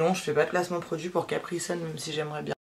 non, je fais pas de placement produit pour Capri Sun, même si j'aimerais bien.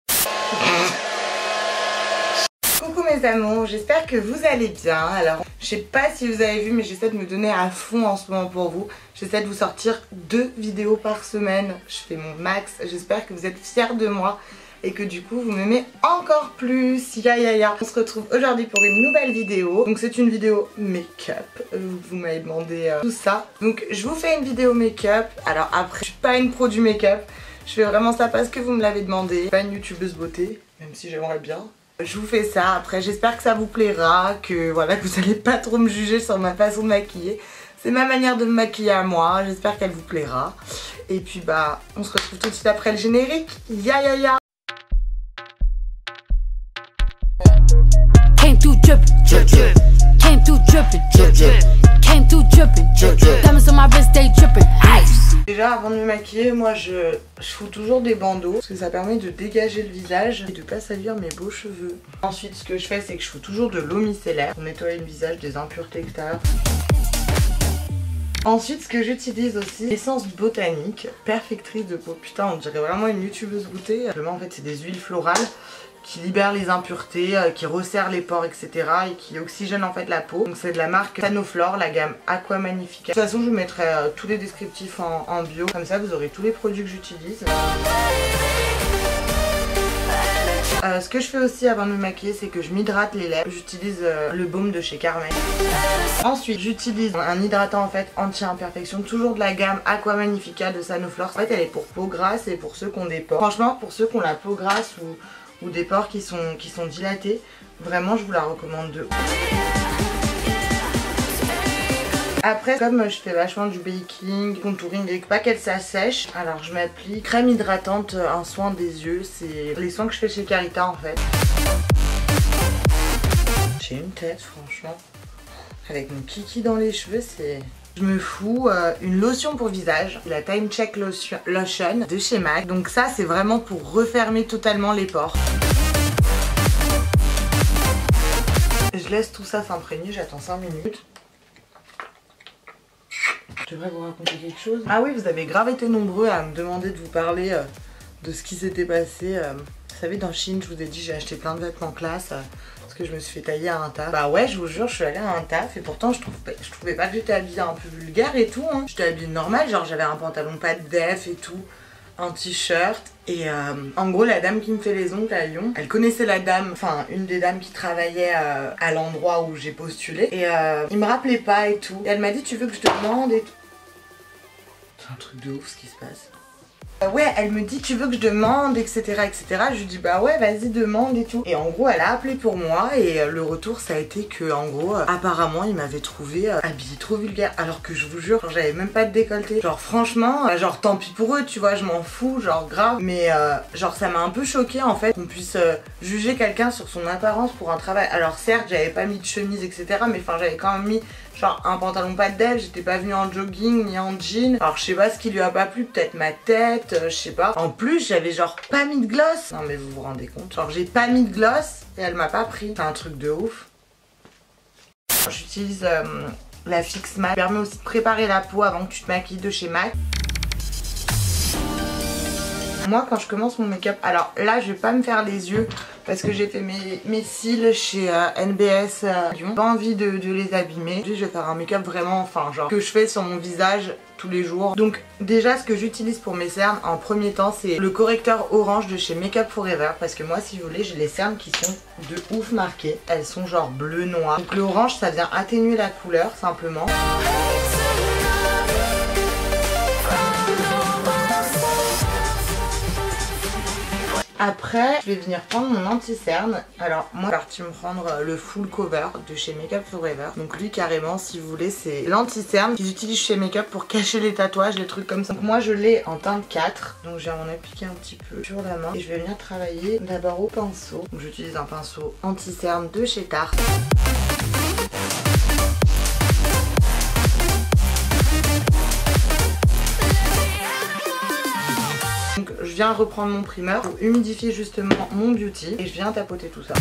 Coucou mes amours, j'espère que vous allez bien. Alors, je sais pas si vous avez vu, mais j'essaie de me donner à fond en ce moment pour vous. J'essaie de vous sortir 2 vidéos par semaine. Je fais mon max. J'espère que vous êtes fiers de moi et que du coup vous m'aimez encore plus. Ya. On se retrouve aujourd'hui pour une nouvelle vidéo. Donc c'est une vidéo make-up. Vous m'avez demandé tout ça. Donc je vous fais une vidéo make-up. Alors après, je suis pas une pro du make-up. Je fais vraiment ça parce que vous me l'avez demandé. Je suis pas une youtubeuse beauté, même si j'aimerais bien. Je vous fais ça, après j'espère que ça vous plaira, que voilà, que vous allez pas trop me juger sur ma façon de maquiller. C'est ma manière de me maquiller à moi, j'espère qu'elle vous plaira. Et puis bah, on se retrouve tout de suite après le générique. Ya. Came through drippin', came through drippin', came through drippin', diamonds on my wrist, they drippin', ice. Déjà avant de me maquiller, moi je fous toujours des bandeaux parce que ça permet de dégager le visage et de pas salir mes beaux cheveux. Ensuite ce que je fais c'est que je fous toujours de l'eau micellaire pour nettoyer le visage des impuretés extérieures. Ensuite ce que j'utilise aussi, l'essence botanique, perfectrice de peau. Putain on dirait vraiment une youtubeuse beauté. En fait c'est des huiles florales qui libèrent les impuretés, qui resserrent les pores, etc. et qui oxygènent en fait la peau. Donc c'est de la marque Sanoflore, la gamme Aqua Magnifica. De toute façon je vous mettrai tous les descriptifs en bio, comme ça vous aurez tous les produits que j'utilise. Ce que je fais aussi avant de me maquiller, c'est que je m'hydrate les lèvres. J'utilise le baume de chez Carmen. Ensuite, j'utilise un hydratant en fait anti-imperfection, toujours de la gamme Aqua Magnifica de Sanoflore. En fait, elle est pour peau grasse et pour ceux qui ont des pores. Franchement, pour ceux qui ont la peau grasse ou des pores qui sont dilatés, vraiment, je vous la recommande de ouf. Après, comme je fais vachement du baking, contouring et pas qu'elle s'assèche, alors je m'applique crème hydratante, un soin des yeux. C'est les soins que je fais chez Carita en fait. J'ai une tête franchement. Avec mon kiki dans les cheveux, c'est... Je me fous une lotion pour visage, la Time Check Lotion de chez MAC. Donc ça c'est vraiment pour refermer totalement les pores. Je laisse tout ça s'imprégner, j'attends 5 minutes. Je devrais vous raconter quelque chose. Ah oui, vous avez grave été nombreux à me demander de vous parler de ce qui s'était passé. Vous savez, dans Chine, je vous ai dit, j'ai acheté plein de vêtements classe parce que je me suis fait tailler à un taf. Bah ouais, je vous jure, je suis allée à un taf et pourtant je trouvais pas que j'étais habillée un peu vulgaire et tout. Hein. J'étais habillée normal, genre j'avais un pantalon pas de def et tout, un t-shirt. Et en gros, la dame qui me fait les ongles à Lyon, elle connaissait la dame, enfin une des dames qui travaillait à l'endroit où j'ai postulé. Et il me rappelait pas et tout. Et elle m'a dit, tu veux que je te demande et tout. C'est un truc de ouf ce qui se passe. Ouais, elle me dit tu veux que je demande, etc. Je lui dis bah ouais, vas-y, demande et tout. Et en gros, elle a appelé pour moi et le retour ça a été que en gros, apparemment, il m'avait trouvé habillée trop vulgaire. Alors que je vous jure, j'avais même pas de décolleté. Genre franchement, genre tant pis pour eux, tu vois, je m'en fous, genre grave. Mais genre ça m'a un peu choquée en fait qu'on puisse juger quelqu'un sur son apparence pour un travail. Alors certes, j'avais pas mis de chemise, etc. Mais enfin, j'avais quand même mis genre un pantalon pas de def, j'étais pas venue en jogging ni en jean. Alors je sais pas ce qui lui a pas plu, peut-être ma tête, je sais pas. En plus j'avais genre pas mis de gloss. Non mais vous vous rendez compte, genre j'ai pas mis de gloss et elle m'a pas pris. C'est un truc de ouf. J'utilise la Fix Matte, ça permet aussi de préparer la peau avant que tu te maquilles de chez MAC. Moi quand je commence mon make-up, alors là je vais pas me faire les yeux parce que j'ai fait mes cils chez NBS Lyon. J'ai pas envie de les abîmer. Je vais faire un make-up vraiment enfin genre que je fais sur mon visage tous les jours. Donc déjà ce que j'utilise pour mes cernes en premier temps c'est le correcteur orange de chez Make Up Forever. Parce que moi si vous voulez j'ai les cernes qui sont de ouf marquées. Elles sont genre bleu noir. Donc le orange ça vient atténuer la couleur simplement. Après, je vais venir prendre mon anti-cerne. Alors, moi, je suis partie me prendre le full cover de chez Make Up Forever. Donc lui, carrément, si vous voulez, c'est l'anti-cerne qu'ils utilisent chez Make Up pour cacher les tatouages, les trucs comme ça. Donc moi, je l'ai en teinte 4. Donc je vais en appliquer un petit peu sur la main. Et je vais venir travailler d'abord au pinceau. Donc j'utilise un pinceau anti-cerne de chez Tarte. Donc je viens reprendre mon primer pour humidifier justement mon beauty et je viens tapoter tout ça.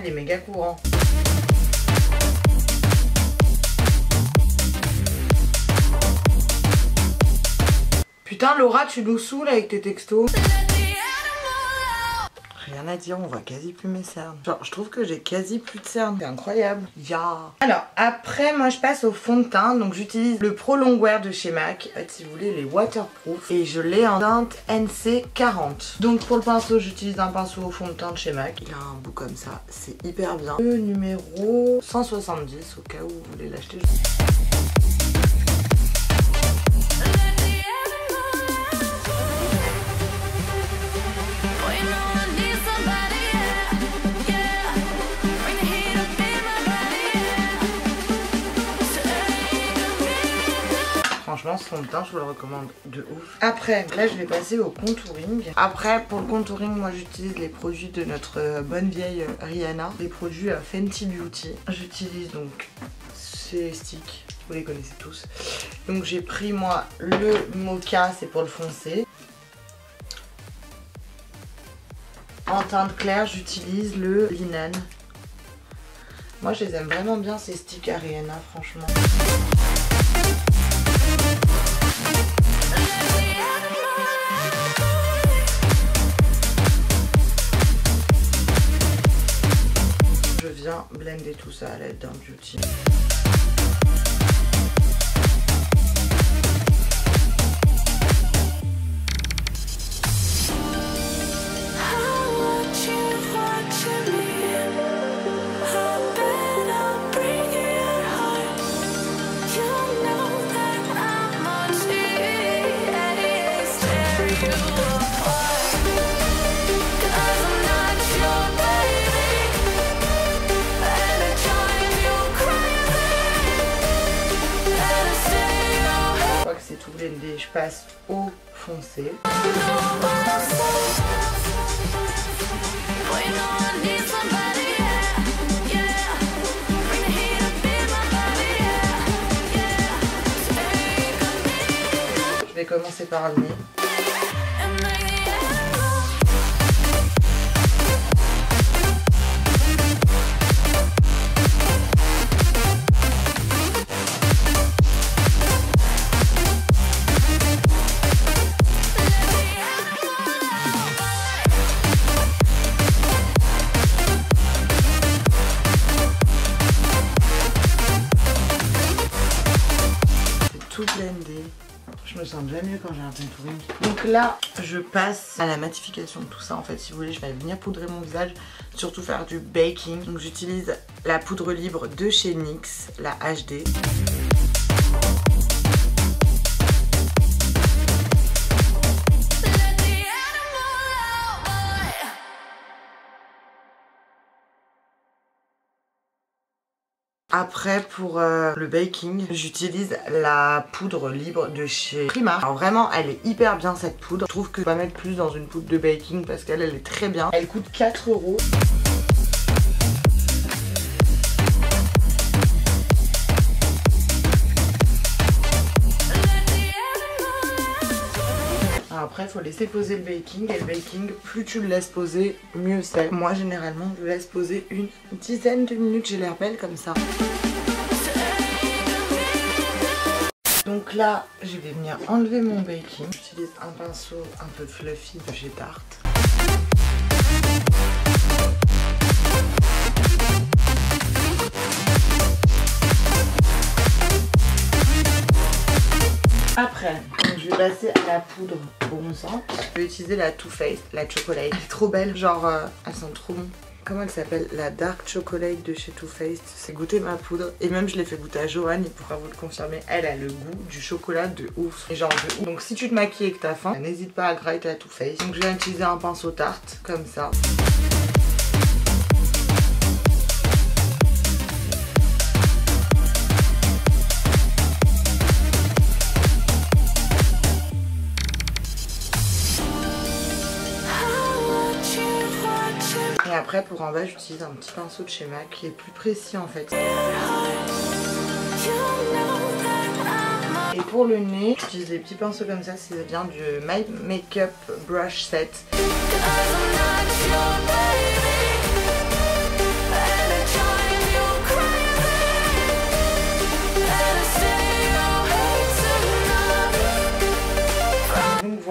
il est méga courant. Putain Laura, tu nous saoules avec tes textos. Rien à dire, on voit quasi plus mes cernes. Genre je trouve que j'ai quasi plus de cernes, c'est incroyable. Alors après moi je passe au fond de teint, donc j'utilise le Pro Longwear de chez MAC. En fait si vous voulez il est waterproof et je l'ai en teinte NC40. Donc pour le pinceau j'utilise un pinceau au fond de teint de chez MAC. Il a un bout comme ça, c'est hyper bien. Le numéro 170 au cas où vous voulez l'acheter. Franchement, ce fond de teint, je vous le recommande de ouf. Après, là, je vais passer au contouring. Après, pour le contouring, moi, j'utilise les produits de notre bonne vieille Rihanna. Les produits Fenty Beauty. J'utilise donc ces sticks. Vous les connaissez tous. Donc, j'ai pris, moi, le Mocha, c'est pour le foncer. En teinte claire, j'utilise le Linen. Moi, je les aime vraiment bien, ces sticks à Rihanna, franchement. Je viens blender tout ça à l'aide d'un beauty. Je passe au foncé. Je vais commencer par le nez. Blendé. Je me sens déjà mieux quand j'ai un contouring. Donc là, je passe à la matification de tout ça. En fait, si vous voulez, je vais venir poudrer mon visage, surtout faire du baking. Donc j'utilise la poudre libre de chez NYX, la HD. Après pour le baking, j'utilise la poudre libre de chez Primark. Alors vraiment elle est hyper bien cette poudre. Je trouve que je vais pas mettre plus dans une poudre de baking parce qu'elle est très bien. Elle coûte 4 €. Après il faut laisser poser le baking et le baking plus tu le laisses poser mieux c'est. Moi généralement je laisse poser une dizaine de minutes, j'ai l'air belle comme ça. Donc là je vais venir enlever mon baking. J'utilise un pinceau un peu fluffy de chez Tarte. Après, je vais passer à la poudre bronzante. Je vais utiliser la Too Faced, la Chocolate. Elle est trop belle, genre elle sent trop bon. Comment elle s'appelle? La Dark Chocolate de chez Too Faced. C'est goûter ma poudre. Et même je l'ai fait goûter à Joanne, il pourra vous le confirmer. Elle a le goût du chocolat de ouf. Et genre de ouf. Donc si tu te maquilles et que t'as faim, n'hésite pas à gratter la Too Faced. Donc je vais utiliser un pinceau Tarte, comme ça. Et après pour en bas j'utilise un petit pinceau de chez MAC qui est plus précis en fait. Et pour le nez, j'utilise des petits pinceaux comme ça, ça vient du My Makeup Brush Set.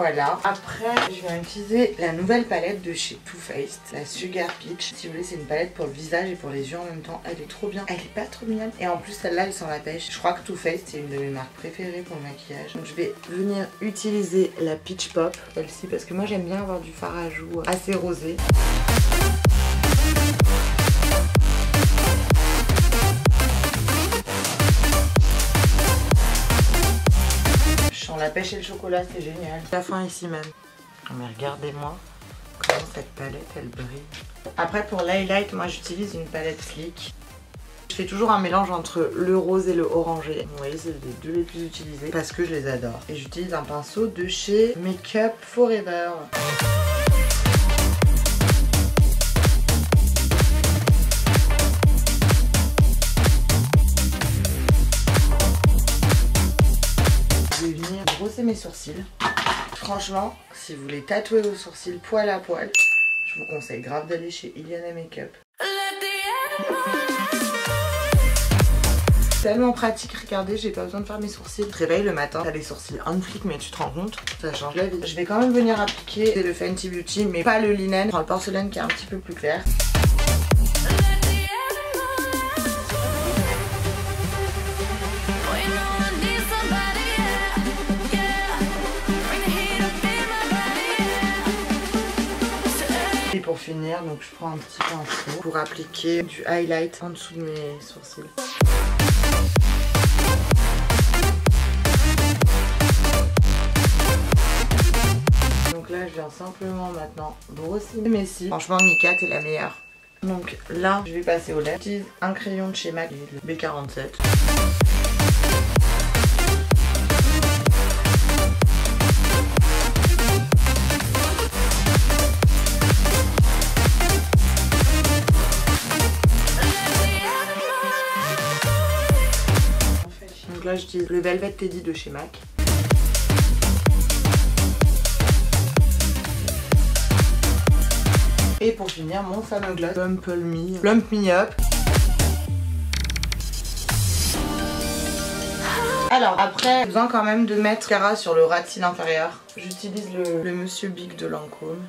voilà. Après, je vais utiliser la nouvelle palette de chez Too Faced, la Sugar Peach. Si vous voulez, c'est une palette pour le visage et pour les yeux en même temps. Elle est trop bien. Elle est pas trop mignonne. Et en plus, celle-là, elle sent la pêche. Je crois que Too Faced, c'est une de mes marques préférées pour le maquillage. Donc, je vais venir utiliser la Peach Pop, celle-ci, parce que moi, j'aime bien avoir du fard à joues assez rosé. La pêche et le chocolat, c'est génial. La fin ici même. Mais regardez-moi comment cette palette elle brille. Après pour l'highlight, moi j'utilise une palette Flick. Je fais toujours un mélange entre le rose et le orangé. Vous voyez, c'est les deux les plus utilisés parce que je les adore. Et j'utilise un pinceau de chez Make Up Forever. Brosser mes sourcils. Franchement, si vous voulez tatouer vos sourcils poil à poil, je vous conseille grave d'aller chez Iliana Makeup. Tellement pratique, regardez, j'ai pas besoin de faire mes sourcils. Tu te réveilles le matin, t'as les sourcils un flic, mais tu te rends compte, ça change la vie. Je vais quand même venir appliquer le Fenty Beauty, mais pas le linen, je prends le porcelaine qui est un petit peu plus clair. Et pour finir, donc je prends un petit pinceau pour appliquer du highlight en dessous de mes sourcils. Donc là, je viens simplement maintenant brosser mes cils. Franchement, Nika, t'es la meilleure. Donc là, je vais passer au lait. J'utilise un crayon de chez MAC, le B47. Là j'utilise le Velvet Teddy de chez MAC. Et pour finir mon fameux gloss Plump Me Up. Alors après, j'ai besoin quand même de mettre mascara sur le ras de cils inférieur. J'utilise le Monsieur Big de Lancôme.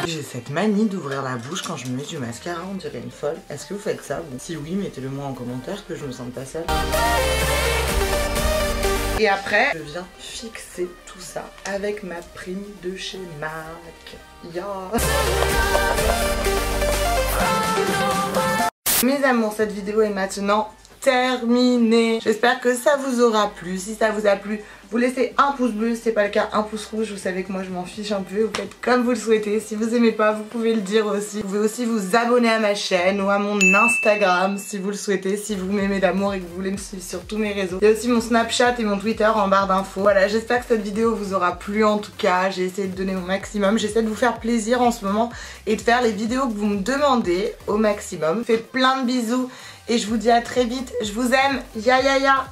J'ai cette manie d'ouvrir la bouche quand je me mets du mascara, on dirait une folle. Est-ce que vous faites ça vous? Si oui, mettez-le moi en commentaire que je me sente pas seule. Et après, je viens fixer tout ça avec ma prime de chez MAC. Yeah. Mes amours, cette vidéo est maintenant terminée. J'espère que ça vous aura plu. Si ça vous a plu, vous laissez un pouce bleu, si c'est pas le cas un pouce rouge. Vous savez que moi je m'en fiche un peu, vous faites comme vous le souhaitez. Si vous aimez pas, vous pouvez le dire aussi. Vous pouvez aussi vous abonner à ma chaîne ou à mon Instagram si vous le souhaitez, si vous m'aimez d'amour et que vous voulez me suivre sur tous mes réseaux. Il y a aussi mon Snapchat et mon Twitter en barre d'infos. Voilà, j'espère que cette vidéo vous aura plu en tout cas. J'ai essayé de donner mon maximum, j'essaie de vous faire plaisir en ce moment et de faire les vidéos que vous me demandez au maximum. Je vous fais plein de bisous et je vous dis à très vite. Je vous aime, ya ya ya.